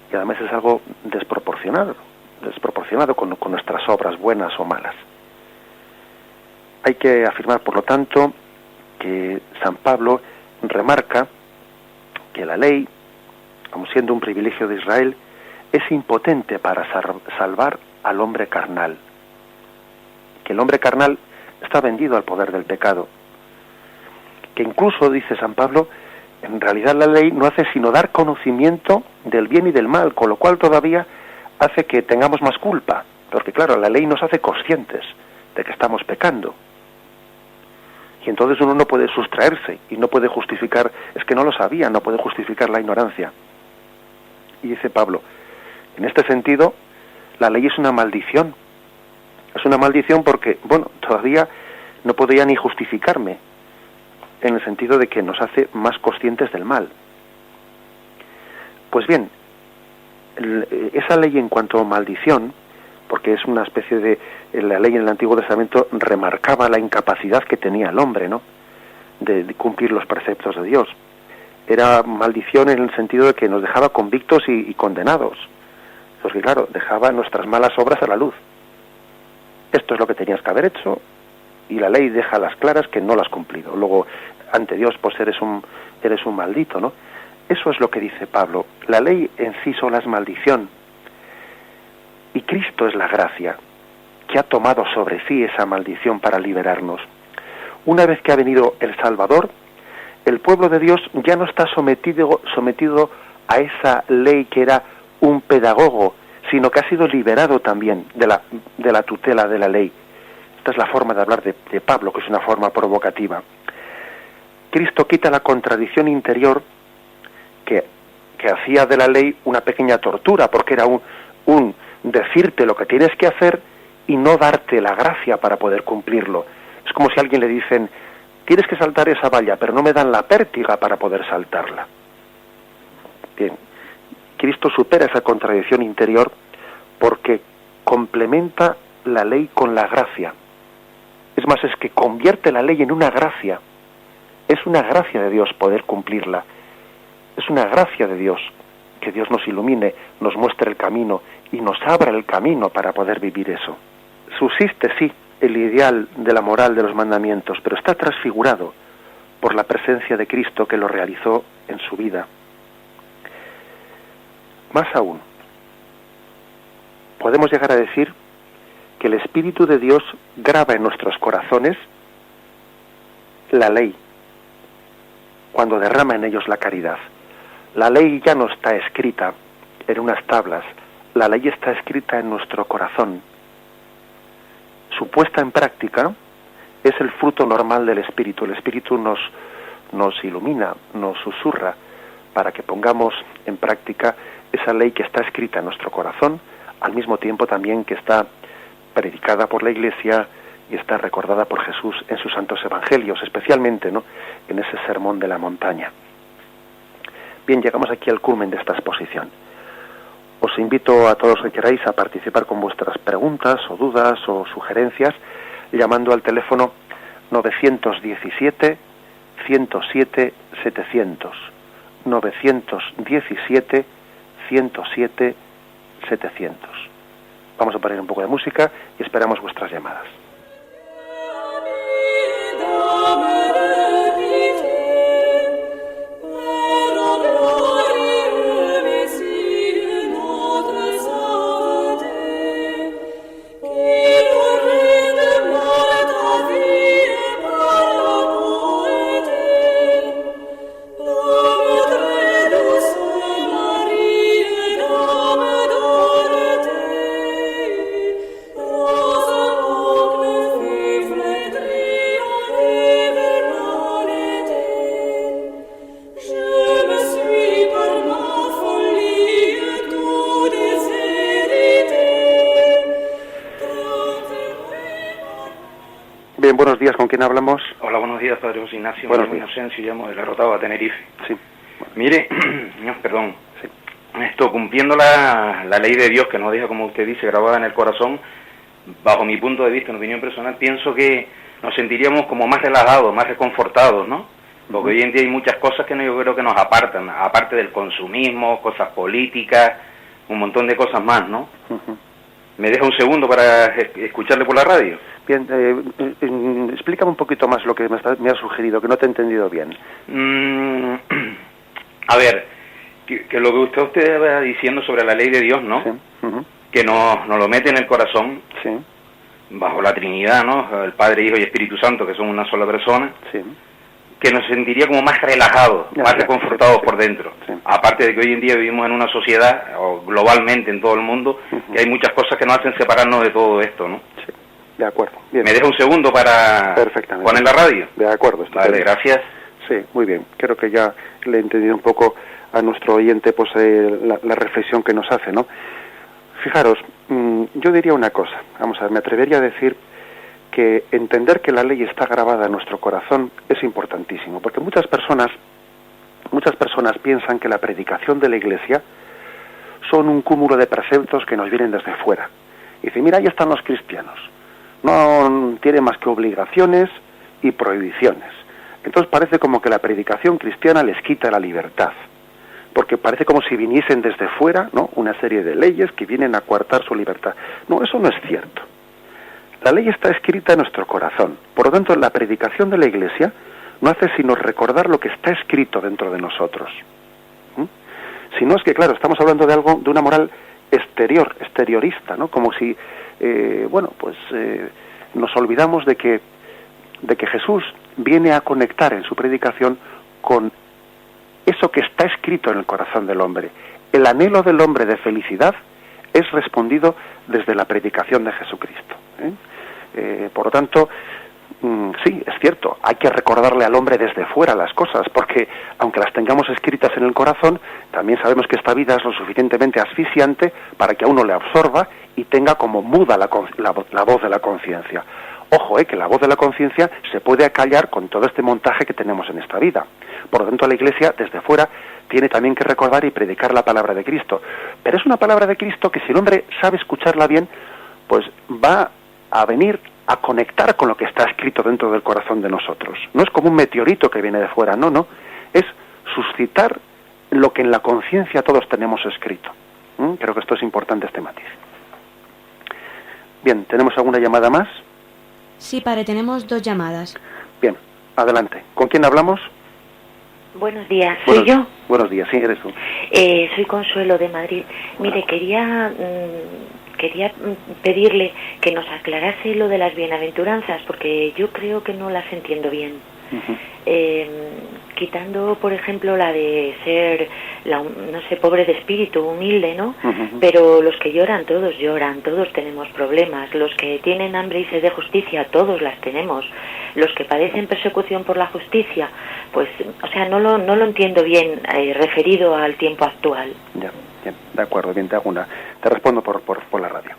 Speaker 1: Y además es algo desproporcionado con nuestras obras buenas o malas. Hay que afirmar, por lo tanto, que San Pablo remarca que la ley, como siendo un privilegio de Israel, es impotente para salvar al hombre carnal. Que el hombre carnal está vendido al poder del pecado. Que incluso, dice San Pablo, en realidad la ley no hace sino dar conocimiento del bien y del mal, con lo cual todavía hace que tengamos más culpa, porque claro, la ley nos hace conscientes de que estamos pecando. Y entonces uno no puede sustraerse y no puede justificar, es que no lo sabía, no puede justificar la ignorancia. Y dice Pablo, en este sentido, la ley es una maldición. Es una maldición porque, todavía no podría ni justificarme, en el sentido de que nos hace más conscientes del mal. Pues bien, esa ley en cuanto a maldición, porque es una especie de... La ley en el Antiguo Testamento remarcaba la incapacidad que tenía el hombre, ¿no?, de cumplir los preceptos de Dios. Era maldición en el sentido de que nos dejaba convictos y condenados. Porque claro, dejaba nuestras malas obras a la luz. Esto es lo que tenías que haber hecho, y la ley deja a las claras que no lo has cumplido. Luego, ante Dios, pues eres un maldito, ¿no? Eso es lo que dice Pablo. La ley en sí sola es maldición. Y Cristo es la gracia, que ha tomado sobre sí esa maldición para liberarnos. Una vez que ha venido el Salvador, el pueblo de Dios ya no está sometido a esa ley que era un pedagogo, sino que ha sido liberado también de la tutela de la ley. Esta es la forma de hablar de Pablo, que es una forma provocativa. Cristo quita la contradicción interior que hacía de la ley una pequeña tortura, porque era un decirte lo que tienes que hacer y no darte la gracia para poder cumplirlo. Es como si a alguien le dicen, tienes que saltar esa valla, pero no me dan la pértiga para poder saltarla. Bien, Cristo supera esa contradicción interior porque complementa la ley con la gracia. Es más, es que convierte la ley en una gracia. Es una gracia de Dios poder cumplirla. Es una gracia de Dios que Dios nos ilumine, nos muestre el camino y nos abra el camino para poder vivir eso. Subsiste, sí, el ideal de la moral de los mandamientos, pero está transfigurado por la presencia de Cristo que lo realizó en su vida. Más aún, podemos llegar a decir que el Espíritu de Dios graba en nuestros corazones la ley, cuando derrama en ellos la caridad. La ley ya no está escrita en unas tablas, la ley está escrita en nuestro corazón. Su puesta en práctica es el fruto normal del Espíritu. El Espíritu nos ilumina, nos susurra para que pongamos en práctica esa ley que está escrita en nuestro corazón, al mismo tiempo también que está predicada por la Iglesia y está recordada por Jesús en sus santos evangelios, especialmente, ¿no?, en ese sermón de la montaña. Bien, llegamos aquí al culmen de esta exposición. Os invito a todos los que queráis a participar con vuestras preguntas o dudas o sugerencias llamando al teléfono 917 107 700, 917 107 700. Vamos a poner un poco de música y esperamos vuestras llamadas. buenos días, ¿con quién hablamos?
Speaker 2: Hola, buenos días, Padre José Ignacio.
Speaker 1: Buenos
Speaker 2: días. Inocencio, llamo de la Rotava, Tenerife.
Speaker 1: Sí.
Speaker 2: Mire, perdón,
Speaker 1: Sí.
Speaker 2: esto, cumpliendo la ley de Dios que nos deja, como usted dice, grabada en el corazón, bajo mi punto de vista, en opinión personal, pienso que nos sentiríamos como más relajados, más reconfortados, ¿no? Porque hoy en día hay muchas cosas que yo creo que nos apartan, aparte del consumismo, cosas políticas, un montón de cosas más, ¿no? ¿Me deja un segundo para escucharle por la radio?
Speaker 1: Bien, explícame un poquito más lo que me ha sugerido, que no te he entendido bien.
Speaker 2: A ver, que lo que usted va diciendo sobre la ley de Dios, ¿no?
Speaker 1: Sí.
Speaker 2: Que nos lo mete en el corazón,
Speaker 1: Sí.
Speaker 2: bajo la Trinidad, ¿no? El Padre, Hijo y Espíritu Santo, que son una sola persona,
Speaker 1: Sí.
Speaker 2: que nos sentiría como más relajados, más reconfortados por dentro.
Speaker 1: Sí.
Speaker 2: Aparte de que hoy en día vivimos en una sociedad, o globalmente en todo el mundo, que hay muchas cosas que nos hacen separarnos de todo esto, ¿no?
Speaker 1: Sí. De acuerdo. Bien.
Speaker 2: ¿Me deja un segundo para poner la radio?
Speaker 1: De acuerdo.
Speaker 2: Vale, gracias.
Speaker 1: Sí, muy bien. Creo que ya le he entendido un poco a nuestro oyente pues la reflexión que nos hace, ¿no? Fijaros, yo diría una cosa. Vamos a ver, me atrevería a decir que entender que la ley está grabada en nuestro corazón es importantísimo, porque muchas personas piensan que la predicación de la Iglesia son un cúmulo de preceptos que nos vienen desde fuera. Y dicen, mira, ahí están los cristianos. No tienen más que obligaciones y prohibiciones. Entonces parece como que la predicación cristiana les quita la libertad, porque parece como si viniesen desde fuera, ¿no?, una serie de leyes que vienen a coartar su libertad. No, eso no es cierto. La ley está escrita en nuestro corazón. Por lo tanto, la predicación de la Iglesia no hace sino recordar lo que está escrito dentro de nosotros. Si no es que, claro, estamos hablando de algo, de una moral exteriorista, ¿no? Como si, nos olvidamos de que Jesús viene a conectar en su predicación con eso que está escrito en el corazón del hombre. El anhelo del hombre de felicidad es respondido desde la predicación de Jesucristo. Por lo tanto, sí, es cierto, hay que recordarle al hombre desde fuera las cosas, porque aunque las tengamos escritas en el corazón, también sabemos que esta vida es lo suficientemente asfixiante para que a uno le absorba y tenga como muda la voz de la conciencia. Ojo, que la voz de la conciencia se puede acallar con todo este montaje que tenemos en esta vida. Por lo tanto, la Iglesia, desde fuera, tiene también que recordar y predicar la palabra de Cristo. Pero es una palabra de Cristo que si el hombre sabe escucharla bien, pues va a venir a conectar con lo que está escrito dentro del corazón de nosotros. No es como un meteorito que viene de fuera, no. Es suscitar lo que en la conciencia todos tenemos escrito. Creo que esto es importante, este matiz. Bien, ¿tenemos alguna llamada más?
Speaker 3: Sí, padre, tenemos 2 llamadas.
Speaker 1: Bien, adelante. ¿Con quién hablamos?
Speaker 4: Buenos días, ¿soy yo?
Speaker 1: Buenos días, sí, eres tú.
Speaker 4: Soy Consuelo de Madrid. Mire, quería pedirle que nos aclarase lo de las bienaventuranzas, porque yo creo que no las entiendo bien. Quitando, por ejemplo, la de ser, pobre de espíritu, humilde, ¿no? Pero los que lloran, todos tenemos problemas. Los que tienen hambre y sed de justicia, todos las tenemos. Los que padecen persecución por la justicia, pues, no lo entiendo bien referido al tiempo actual.
Speaker 1: Ya, bien, de acuerdo, bien, te respondo por la radio,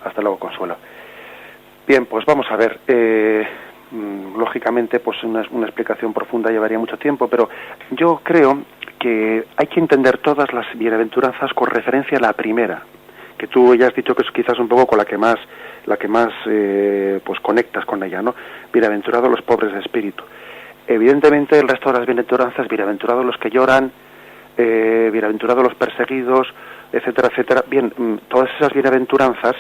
Speaker 1: Hasta luego, Consuelo. Bien, pues vamos a ver, lógicamente, pues una explicación profunda llevaría mucho tiempo, pero yo creo que hay que entender todas las bienaventuranzas con referencia a la primera, que tú ya has dicho que es quizás un poco con la que más pues conectas con ella, ¿no? Bienaventurados los pobres de espíritu. Evidentemente el resto de las bienaventuranzas, bienaventurados los que lloran, bienaventurados los perseguidos, etcétera, etcétera. Bien, todas esas bienaventuranzas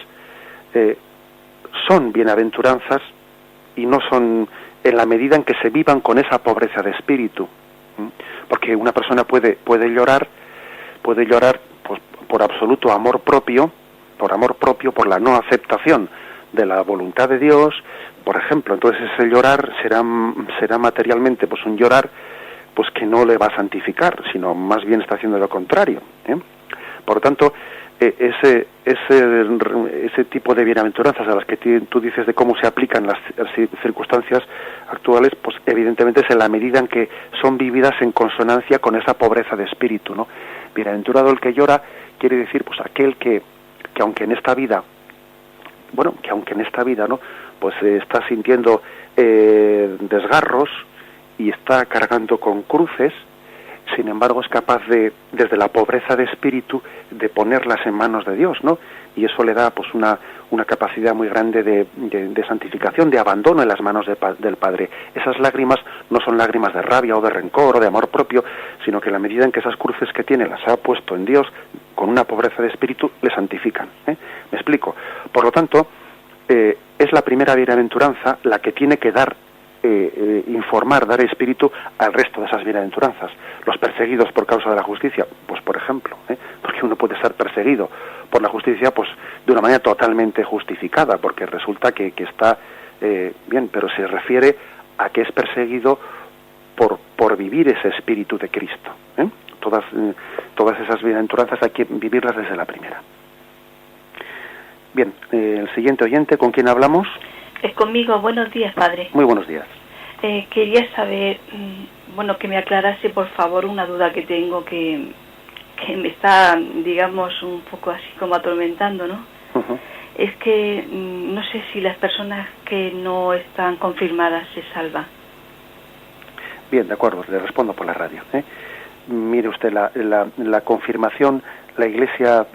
Speaker 1: son bienaventuranzas y no son en la medida en que se vivan con esa pobreza de espíritu, porque una persona puede llorar pues por absoluto amor propio, por la no aceptación de la voluntad de Dios, por ejemplo. Entonces ese llorar será materialmente pues un llorar pues que no le va a santificar, sino más bien está haciendo lo contrario, Por lo tanto, ese tipo de bienaventuranzas a las que tú dices de cómo se aplican las circunstancias actuales, pues evidentemente es en la medida en que son vividas en consonancia con esa pobreza de espíritu, ¿no? Bienaventurado el que llora quiere decir pues aquel que aunque en esta vida, ¿no? Pues está sintiendo desgarros y está cargando con cruces, sin embargo es capaz de, desde la pobreza de espíritu, de ponerlas en manos de Dios, ¿no? Y eso le da pues una capacidad muy grande de santificación, de abandono en las manos del Padre. Esas lágrimas no son lágrimas de rabia o de rencor o de amor propio, sino que en la medida en que esas cruces que tiene las ha puesto en Dios, con una pobreza de espíritu, le santifican. ¿Me explico? Por lo tanto, es la primera bienaventuranza la que tiene que dar informar, dar espíritu al resto de esas bienaventuranzas. Los perseguidos por causa de la justicia, pues por ejemplo, porque uno puede ser perseguido por la justicia pues de una manera totalmente justificada, porque resulta que está bien, pero se refiere a que es perseguido por vivir ese espíritu de Cristo. Todas esas bienaventuranzas hay que vivirlas desde la primera. Bien, el siguiente oyente, ¿con quién hablamos?
Speaker 5: Es conmigo. Buenos días, padre.
Speaker 1: Muy buenos días.
Speaker 5: Quería saber, que me aclarase, por favor, una duda que tengo que me está, digamos, un poco así como atormentando, ¿no?
Speaker 1: Uh-huh.
Speaker 5: Es que no sé si las personas que no están confirmadas se salvan.
Speaker 1: Bien, de acuerdo, le respondo por la radio. Mire usted, la confirmación, la Iglesia,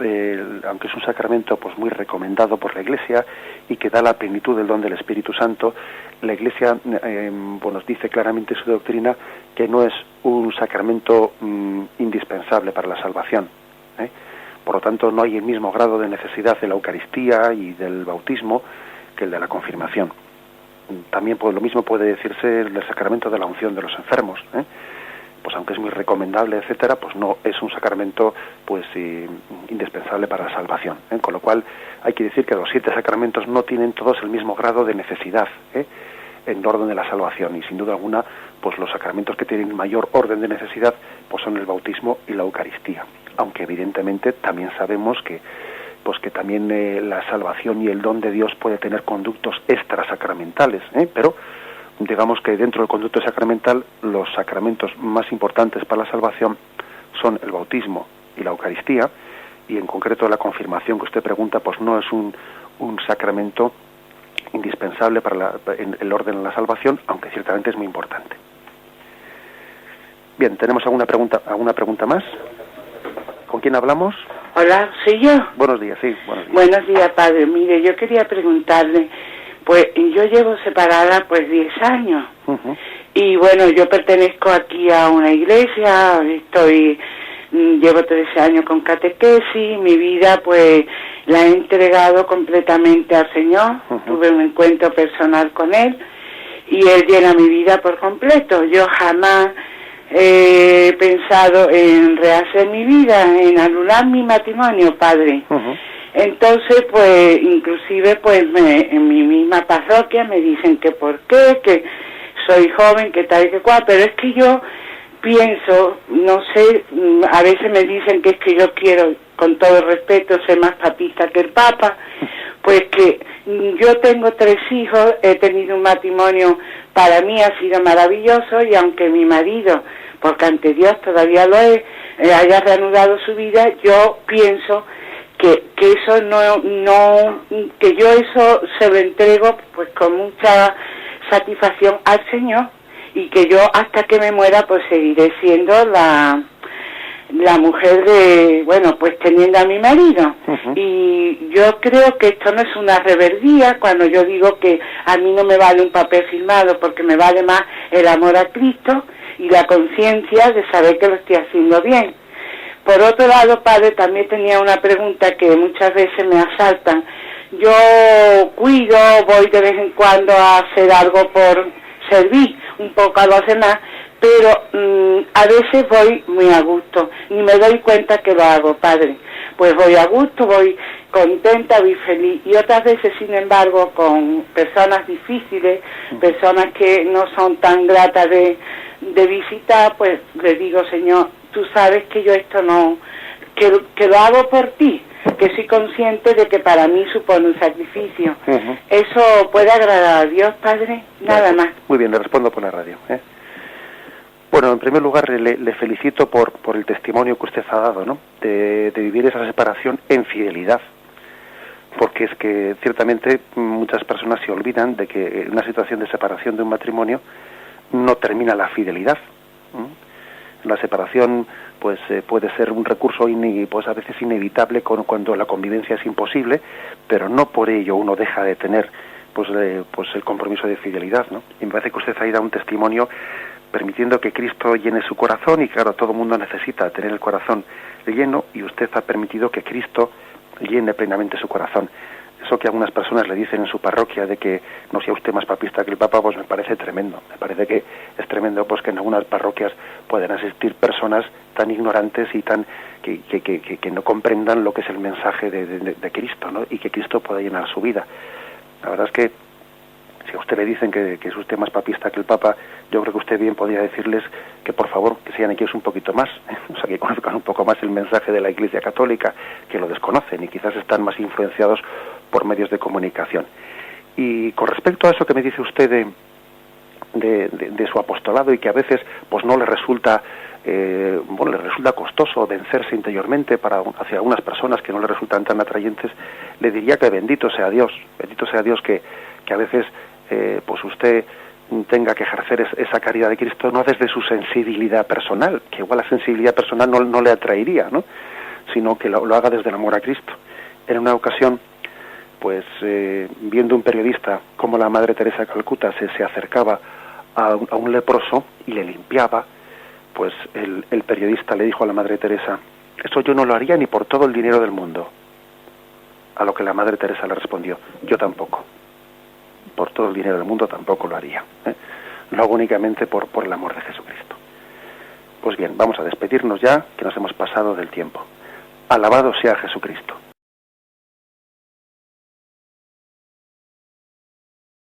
Speaker 1: aunque es un sacramento pues muy recomendado por la Iglesia y que da la plenitud del don del Espíritu Santo, la Iglesia nos dice claramente en su doctrina que no es un sacramento indispensable para la salvación. Por lo tanto, no hay el mismo grado de necesidad de la Eucaristía y del bautismo que el de la confirmación. También lo mismo puede decirse del sacramento de la unción de los enfermos. Pues aunque es muy recomendable, etcétera, pues no es un sacramento pues indispensable para la salvación. Con lo cual hay que decir que los 7 sacramentos no tienen todos el mismo grado de necesidad en orden de la salvación, y sin duda alguna pues los sacramentos que tienen mayor orden de necesidad pues son el bautismo y la Eucaristía, aunque evidentemente también sabemos que también la salvación y el don de Dios puede tener conductos extrasacramentales, pero digamos que dentro del conducto sacramental los sacramentos más importantes para la salvación son el bautismo y la Eucaristía, y en concreto la confirmación que usted pregunta pues no es un sacramento indispensable en el orden de la salvación, aunque ciertamente es muy importante. Bien, ¿tenemos alguna pregunta más? ¿Con quién hablamos?
Speaker 6: Hola, ¿soy yo?
Speaker 1: Buenos días, sí, buenos días.
Speaker 6: Buenos días, padre. Mire, yo quería preguntarle, pues yo llevo separada pues 10 años.
Speaker 1: Uh-huh.
Speaker 6: Y bueno, yo pertenezco aquí a una iglesia, llevo 13 años con catequesis, mi vida pues la he entregado completamente al Señor. Uh-huh. Tuve un encuentro personal con Él y Él llena mi vida por completo. Yo jamás he pensado en rehacer mi vida, en anular mi matrimonio, padre. Uh-huh. Entonces, pues, inclusive, pues, en mi misma parroquia me dicen que por qué, que soy joven, que tal y que cual, pero es que yo pienso, no sé, a veces me dicen que es que yo quiero, con todo respeto, ser más papista que el Papa, pues que yo tengo 3 hijos, he tenido un matrimonio, para mí ha sido maravilloso, y aunque mi marido, porque ante Dios todavía lo es, haya reanudado su vida, yo pienso que eso que yo eso se lo entrego pues con mucha satisfacción al Señor, y que yo hasta que me muera pues seguiré siendo la mujer pues teniendo a mi marido. Uh-huh. Y yo creo que esto no es una reverdía cuando yo digo que a mí no me vale un papel firmado, porque me vale más el amor a Cristo y la conciencia de saber que lo estoy haciendo bien. Por otro lado, padre, también tenía una pregunta que muchas veces me asaltan. Yo cuido, voy de vez en cuando a hacer algo por servir un poco a los demás, pero a veces voy muy a gusto, ni me doy cuenta que lo hago, padre. Pues voy a gusto, voy contenta, voy feliz. Y otras veces, sin embargo, con personas difíciles, personas que no son tan gratas de visitar, pues le digo, Señor, tú sabes que yo esto no, que lo hago por ti, que soy consciente de que para mí supone un sacrificio. Uh-huh. ¿Eso puede agradar a Dios, padre? Nada más.
Speaker 1: Muy bien, le respondo por la radio. Bueno, en primer lugar le felicito por el testimonio que usted ha dado, ¿no? De vivir esa separación en fidelidad. porque es que ciertamente muchas personas se olvidan de que en una situación de separación de un matrimonio no termina la fidelidad. La separación pues puede ser un recurso pues a veces inevitable cuando la convivencia es imposible, pero no por ello uno deja de tener pues el compromiso de fidelidad, ¿no? Y me parece que usted ahí da un testimonio permitiendo que Cristo llene su corazón, y claro, todo el mundo necesita tener el corazón lleno, y usted ha permitido que Cristo llene plenamente su corazón. Eso que algunas personas le dicen en su parroquia de que no sea usted más papista que el Papa, pues me parece tremendo. Me parece que es tremendo pues que en algunas parroquias pueden asistir personas tan ignorantes y tan que no comprendan lo que es el mensaje de Cristo, ¿no? Y que Cristo pueda llenar su vida. La verdad es que si a usted le dicen que es usted más papista que el Papa, yo creo que usted bien podría decirles que por favor que sean ellos un poquito más, o sea, que conozcan un poco más el mensaje de la Iglesia Católica, que lo desconocen y quizás están más influenciados por medios de comunicación. Y con respecto a eso que me dice usted de su apostolado, y que a veces pues no le resulta le resulta costoso vencerse interiormente hacia algunas personas que no le resultan tan atrayentes, le diría que bendito sea Dios que a veces pues usted tenga que ejercer esa caridad de Cristo no desde su sensibilidad personal, que igual la sensibilidad personal no le atraería, ¿no? Sino que lo haga desde el amor a Cristo. En una ocasión, pues viendo un periodista cómo la Madre Teresa de Calcuta se acercaba a un leproso y le limpiaba, pues el periodista le dijo a la Madre Teresa: eso yo no lo haría ni por todo el dinero del mundo. A lo que la Madre Teresa le respondió: yo tampoco. Por todo el dinero del mundo tampoco lo haría. Lo hago únicamente por el amor de Jesucristo. Pues bien, vamos a despedirnos ya, que nos hemos pasado del tiempo. Alabado sea Jesucristo.